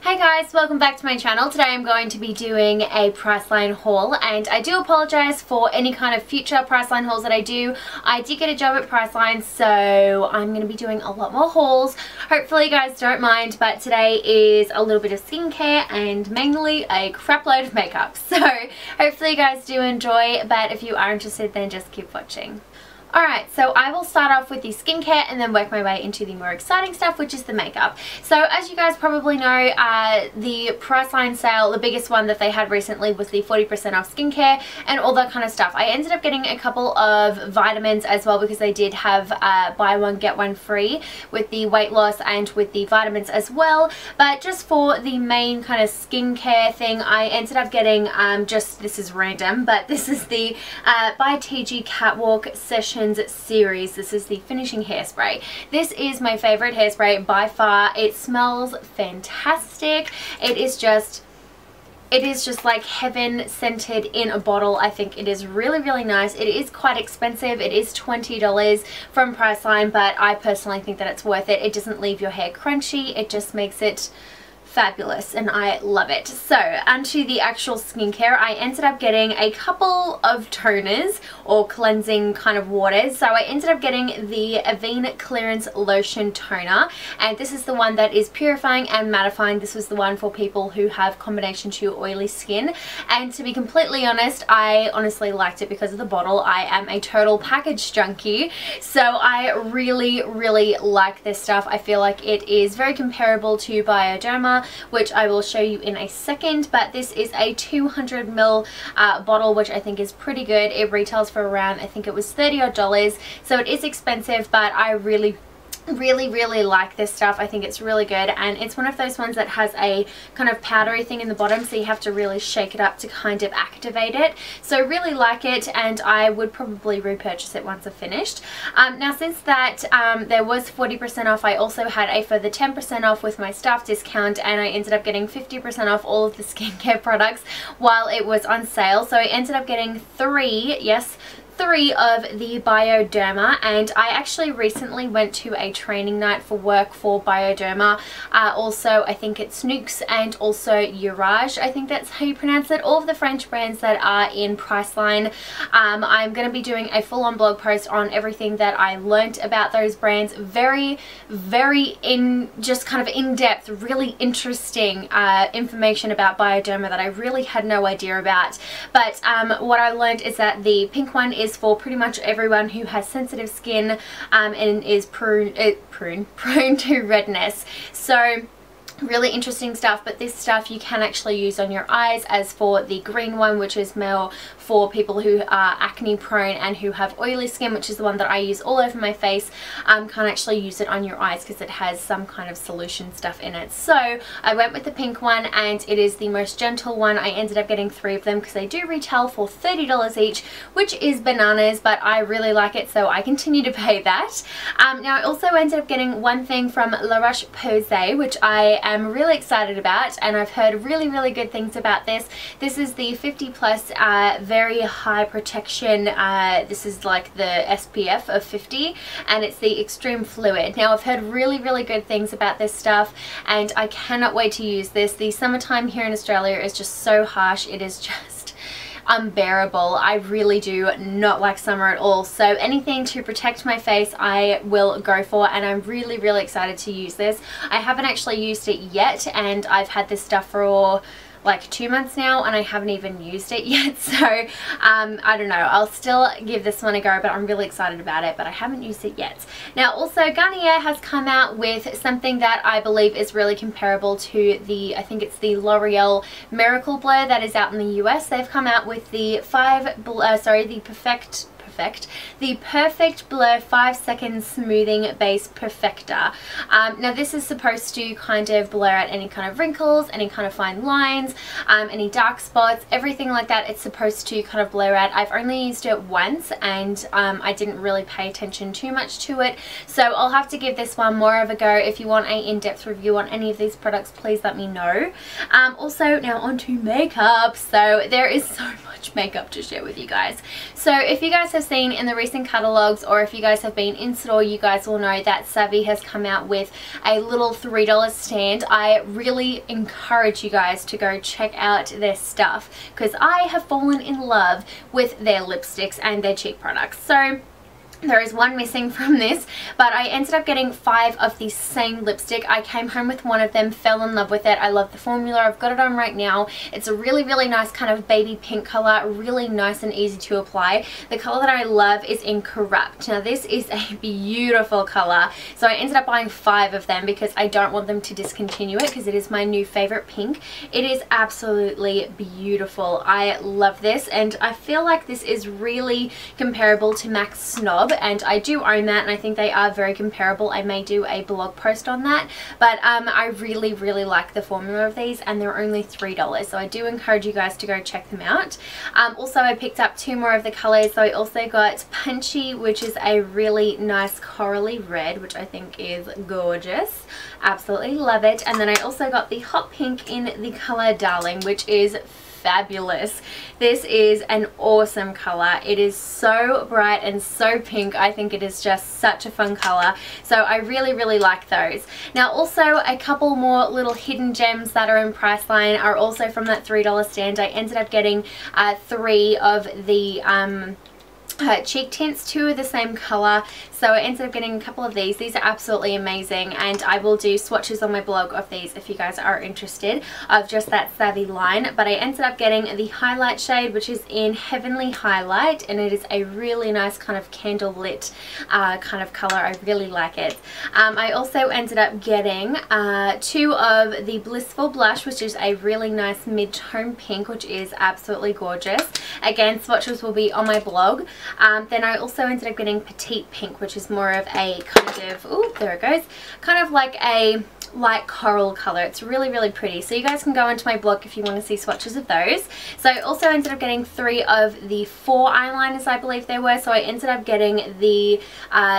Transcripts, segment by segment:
Hi guys, welcome back to my channel. Today I'm going to be doing a Priceline haul, and I do apologise for any kind of future Priceline hauls that I do. I did get a job at Priceline, so I'm going to be doing a lot more hauls. Hopefully you guys don't mind, but today is a little bit of skincare and mainly a crap load of makeup. So hopefully you guys do enjoy, but if you are interested then just keep watching. Alright, so I will start off with the skincare and then work my way into the more exciting stuff, which is the makeup. So as you guys probably know, the Priceline sale, the biggest one that they had recently was the 40% off skincare and all that kind of stuff. I ended up getting a couple of vitamins as well because they did have buy one get one free with the weight loss and with the vitamins as well. But just for the main kind of skincare thing, I ended up getting this is random, but this is the by TG Catwalk Session series. This is the finishing hairspray. This is my favorite hairspray by far. It smells fantastic. It is just like heaven scented in a bottle. I think it is really nice. It is quite expensive. It is $20 from Priceline, but I personally think that it's worth it. It doesn't leave your hair crunchy. It just makes it fabulous and I love it. So onto the actual skincare, I ended up getting a couple of toners or cleansing kind of waters. So I ended up getting the Avene Clearance Lotion Toner, and this is the one that is purifying and mattifying. This was the one for people who have combination 2 oily skin, and to be completely honest, I honestly liked it because of the bottle. I am a total package junkie, so I really like this stuff. I feel like it is very comparable to Bioderma, which I will show you in a second, but this is a 200ml bottle, which I think is pretty good. It retails for around, I think it was $30 odd, so it is expensive, but I really like this stuff. I think it's really good, and it's one of those ones that has a kind of powdery thing in the bottom, so you have to really shake it up to kind of activate it. So really like it, and I would probably repurchase it once I've finished. Now since that there was 40% off, I also had a further 10% off with my staff discount, and I ended up getting 50% off all of the skincare products while it was on sale. So I ended up getting three of the Bioderma, and I actually recently went to a training night for work for Bioderma. Also I think it's Snooks and also Urage, I think that's how you pronounce it. All of the French brands that are in Priceline. I'm going to be doing a full-on blog post on everything that I learnt about those brands. Very just kind of in-depth, really interesting information about Bioderma that I really had no idea about. But what I learned is that the pink one is for pretty much everyone who has sensitive skin and is prone to redness. So really interesting stuff, but this stuff you can actually use on your eyes, as for the green one, which is more for people who are acne prone and who have oily skin, which is the one that I use all over my face. Can't actually use it on your eyes because it has some kind of solution stuff in it. So I went with the pink one, and it is the most gentle one. I ended up getting 3 of them because they do retail for $30 each, which is bananas, but I really like it, so I continue to pay that. Now I also ended up getting one thing from La Roche-Posay, which I am really excited about, and I've heard really good things about this. This is the 50+ very high protection. This is like the SPF of 50, and it's the extreme fluid. Now I've heard really good things about this stuff, and I cannot wait to use this. The summertime here in Australia is just so harsh. It is just unbearable. I really do not like summer at all, so anything to protect my face I will go for, and I'm really excited to use this. I haven't actually used it yet, and I've had this stuff for like 2 months now and I haven't even used it yet, so I don't know, I'll still give this one a go, but I'm really excited about it, but I haven't used it yet. Now also Garnier has come out with something that I believe is really comparable to the, I think it's the L'Oreal Miracle Blur that is out in the US. They've come out with the the Perfect Blur 5 Second Smoothing Base Perfector. Now this is supposed to kind of blur out any kind of wrinkles, any kind of fine lines, any dark spots, everything like that. It's supposed to kind of blur out. I've only used it once, and I didn't really pay attention too much to it, so I'll have to give this one more of a go. If you want an in-depth review on any of these products, please let me know. Also now onto makeup. So there is so much makeup to share with you guys. So if you guys have seen in the recent catalogs, or if you guys have been in store, you guys will know that Savvy has come out with a little $3 stand. I really encourage you guys to go check out their stuff because I have fallen in love with their lipsticks and their cheek products. So there is one missing from this, but I ended up getting 5 of the same lipstick. I came home with one of them, fell in love with it. I love the formula. I've got it on right now. It's a really, really nice kind of baby pink color, really nice and easy to apply. The color that I love is in Corrupt. Now this is a beautiful color, so I ended up buying 5 of them because I don't want them to discontinue it because it is my new favorite pink. It is absolutely beautiful. I love this, and I feel like this is really comparable to MAC Snob, and I do own that, and I think they are very comparable. I may do a blog post on that, but I really, really like the formula of these, and they're only $3, so I do encourage you guys to go check them out. Also, I picked up 2 more of the colors. So I also got Punchy, which is a really nice corally red, which I think is gorgeous. Absolutely love it. And then I also got the Hot Pink in the color Darling, which is fabulous. This is an awesome color. It is so bright and so pink. I think it is just such a fun color, so I really, really like those. Now also a couple more little hidden gems that are in Priceline are also from that $3 stand. I ended up getting 3 of the cheek tints, 2 of the same color, so I ended up getting a couple of these. These are absolutely amazing, and I will do swatches on my blog of these if you guys are interested, of just that Savvy line. But I ended up getting the highlight shade, which is in Heavenly Highlight, and it is a really nice kind of candle lit kind of color. I really like it. I also ended up getting 2 of the Blissful Blush, which is a really nice mid-tone pink, which is absolutely gorgeous. Again, swatches will be on my blog. Then I also ended up getting Petite Pink, which is more of a kind of, oh, there it goes, kind of like a light coral color. It's really, really pretty. So you guys can go onto my blog if you want to see swatches of those. So I also ended up getting 3 of the 4 eyeliners, I believe they were. So I ended up getting the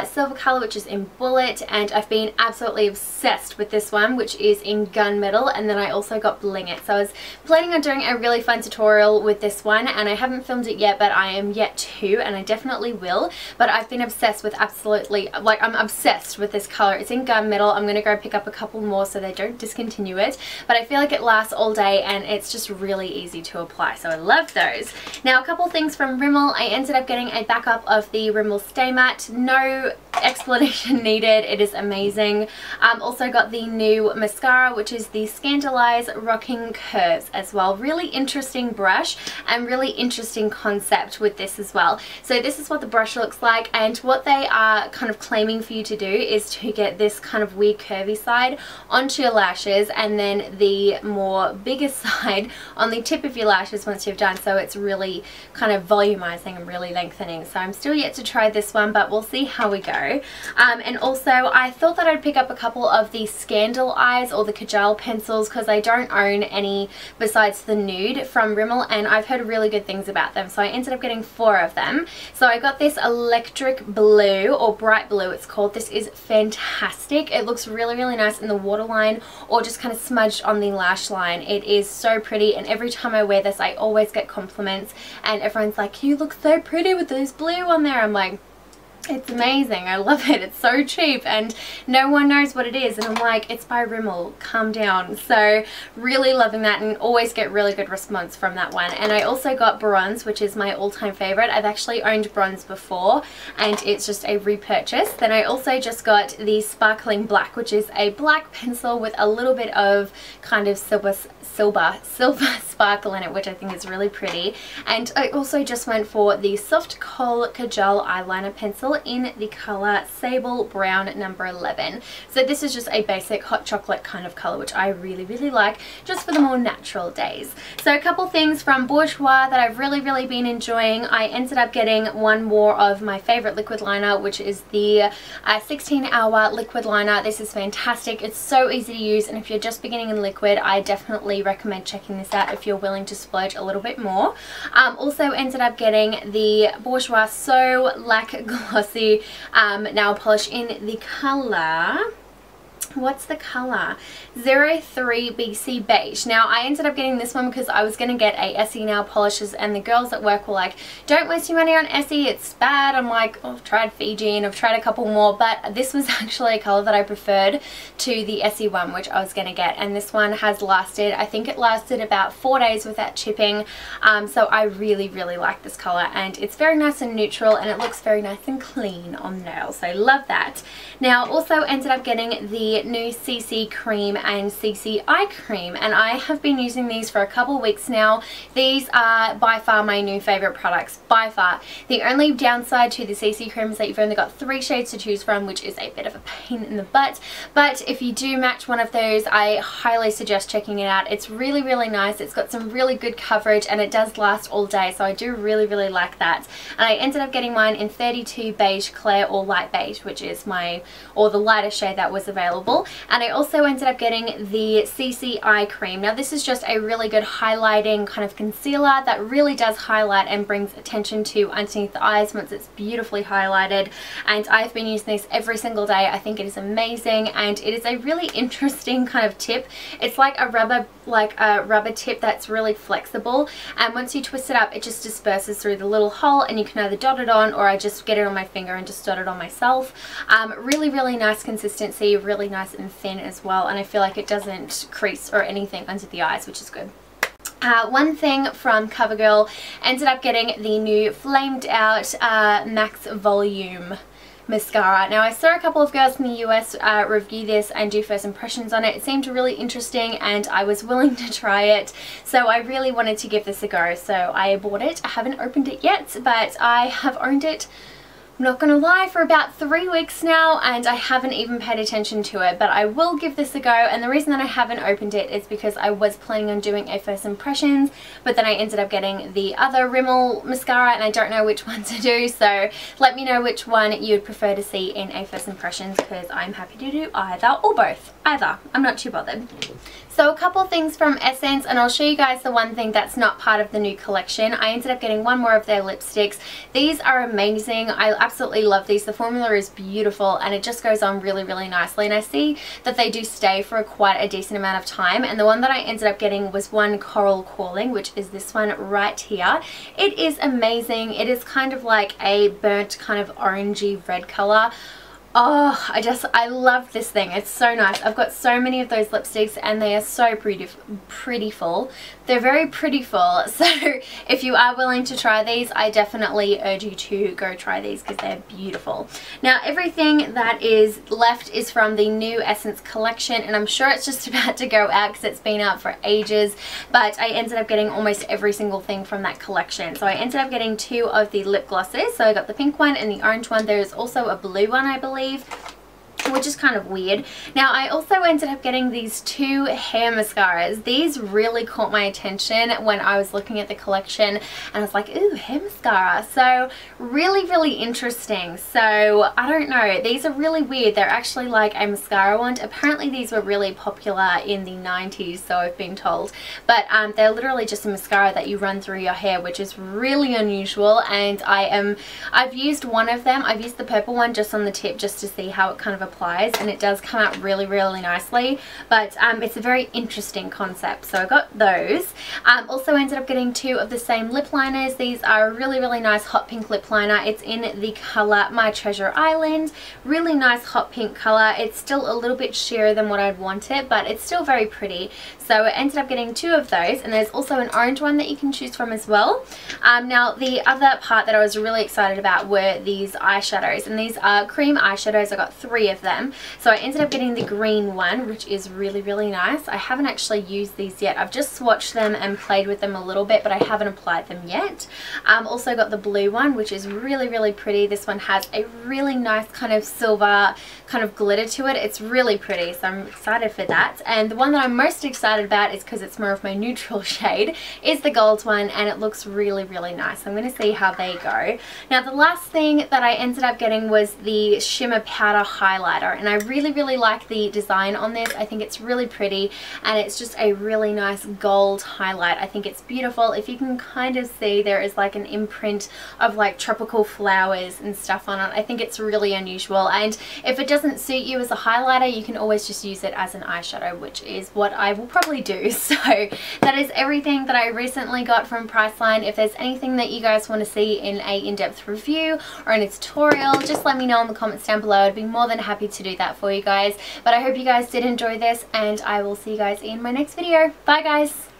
silver color, which is in Bullet, and I've been absolutely obsessed with this one, which is in Gunmetal, and then I also got Bling It. So I was planning on doing a really fun tutorial with this one, and I haven't filmed it yet, but I am yet to, and I definitely will. But I've been obsessed with absolutely, like, I'm obsessed with this color. It's in Gunmetal. I'm going to go pick up a couple more so they don't discontinue it, but I feel like it lasts all day and it's just really easy to apply, so I love those. Now a couple things from Rimmel. I ended up getting a backup of the Rimmel Stay Matte. No explanation needed, it is amazing. Also got the new mascara, which is the Scandalize Rocking Curves as well. Really interesting brush and really interesting concept with this as well. So this is what the brush looks like, and what they are kind of claiming for you to do is to get this kind of weird curvy side onto your lashes, and then the more bigger side on the tip of your lashes once you've done, so it's really kind of volumizing and really lengthening. So I'm still yet to try this one, but we'll see how we go. And also I thought that I'd pick up a couple of the Scandal Eyes or the Kajal pencils because I don't own any besides the nude from Rimmel, and I've heard really good things about them, so I ended up getting 4 of them. So I got this Electric Blue, or Bright Blue it's called. This is fantastic. It looks really, really nice in the waterline or just kind of smudged on the lash line. It is so pretty, and every time I wear this I always get compliments, and everyone's like, you look so pretty with those blue on there. I'm like, it's amazing. I love it. It's so cheap and no one knows what it is, and I'm like, it's by Rimmel, calm down. So really loving that, and always get really good response from that one. And I also got Bronze, which is my all-time favorite. I've actually owned Bronze before and it's just a repurchase. Then I also just got the Sparkling Black, which is a black pencil with a little bit of kind of silver sparkle in it, which I think is really pretty. And I also just went for the Soft Kohl Kajal eyeliner pencil in the color Sable Brown number 11. So this is just a basic hot chocolate kind of color, which I really, really like just for the more natural days. So a couple things from Bourjois that I've really, really been enjoying. I ended up getting one more of my favorite liquid liner, which is the 16-hour liquid liner. This is fantastic. It's so easy to use, and if you're just beginning in liquid, I definitely recommend checking this out if you're willing to splurge a little bit more. Also ended up getting the Bourjois So Lac Glossy nail polish in the color what's the color? 03 BC Beige. Now I ended up getting this one because I was going to get a Essie nail polishes, and the girls at work were like, don't waste your money on Essie, it's bad. I'm like, oh, I've tried Fiji and I've tried a couple more, but this was actually a color that I preferred to the Essie one, which I was going to get, and this one has lasted, I think it lasted about 4 days without chipping. So I really like this color, and it's very nice and neutral, and it looks very nice and clean on nails, so love that. Now also ended up getting the new CC cream and CC eye cream, and I have been using these for a couple of weeks now. These are by far my new favorite products, by far. The only downside to the CC cream is that you've only got 3 shades to choose from, which is a bit of a pain in the butt, but if you do match one of those, I highly suggest checking it out. It's really nice. It's got some really good coverage, and it does last all day, so I do really like that. And I ended up getting mine in 32 Beige Clair or Light Beige, which is my, or the lighter shade that was available. And I also ended up getting the CC eye cream. Now this is just a really good highlighting kind of concealer that really does highlight and brings attention to underneath the eyes once it's beautifully highlighted, and I've been using this every single day. I think it is amazing, and it is a really interesting kind of tip. It's like a rubber tip that's really flexible, and once you twist it up, it just disperses through the little hole, and you can either dot it on, or I just get it on my finger and just dot it on myself. Really nice consistency, really nice and thin as well, and I feel like it doesn't crease or anything under the eyes, which is good. One thing from CoverGirl, ended up getting the new Flamed Out Max Volume mascara. Now I saw a couple of girls in the US review this and do first impressions on it. It seemed really interesting, and I was willing to try it, so I really wanted to give this a go, so I bought it. I haven't opened it yet, but I have owned it, I'm not gonna lie, for about 3 weeks now, and I haven't even paid attention to it, but I will give this a go. And the reason that I haven't opened it is because I was planning on doing a first impressions, but then I ended up getting the other Rimmel mascara, and I don't know which one to do, so let me know which one you'd prefer to see in a first impressions, because I'm happy to do either or both. Either, I'm not too bothered. So a couple things from Essence, and I'll show you guys the one thing that's not part of the new collection. I ended up getting one more of their lipsticks. These are amazing. I absolutely love these. The formula is beautiful, and it just goes on really nicely, and I see that they do stay for quite a decent amount of time. And the one that I ended up getting was one Coral Calling, which is this one right here. It is amazing. It is kind of like a burnt kind of orangey red color. Oh, I love this thing. It's so nice. I've got so many of those lipsticks, and they are so pretty full. They're very pretty full, so if you are willing to try these, I definitely urge you to go try these because they're beautiful. Now everything that is left is from the new Essence collection, and I'm sure it's just about to go out because it's been out for ages, but I ended up getting almost every single thing from that collection. So I ended up getting 2 of the lip glosses. So I got the pink one and the orange one. There's also a blue one, I believe, which is kind of weird. Now I also ended up getting these 2 hair mascaras. These really caught my attention when I was looking at the collection, and I was like, ooh, hair mascara. So really interesting. So I don't know, these are really weird. They're actually like a mascara wand. Apparently these were really popular in the 90s, so I've been told, but they're literally just a mascara that you run through your hair, which is really unusual. And I've used one of them. I've used the purple one just on the tip, just to see how it kind of applies, and it does come out really nicely, but it's a very interesting concept, so I got those. Also ended up getting 2 of the same lip liners. These are a really nice hot pink lip liner. It's in the color My Treasure Island. Really nice hot pink color. It's still a little bit sheerer than what I'd want it, but it's still very pretty. So I ended up getting 2 of those, and there's also an orange one that you can choose from as well. Now the other part that I was really excited about were these eyeshadows, and these are cream eyeshadows. I got 3 of them. So I ended up getting the green one, which is really nice. I haven't actually used these yet. I've just swatched them and played with them a little bit, but I haven't applied them yet. Also got the blue one, which is really pretty. This one has a really nice kind of silver kind of glitter to it. It's really pretty, so I'm excited for that. And the one that I'm most excited about is because it's more of my neutral shade, is the gold one, and it looks really nice. I'm going to see how they go. Now the last thing that I ended up getting was the shimmer powder highlight. highlighter, and I really like the design on this. I think it's really pretty, and it's just a really nice gold highlight. I think it's beautiful. If you can kind of see, there is like an imprint of like tropical flowers and stuff on it. I think it's really unusual, and if it doesn't suit you as a highlighter, you can always just use it as an eyeshadow, which is what I will probably do. So that is everything that I recently got from Priceline. If there's anything that you guys want to see in a in-depth review or in a tutorial, just let me know in the comments down below. I'd be more than happy to do that for you guys. But I hope you guys did enjoy this, and I will see you guys in my next video. Bye guys!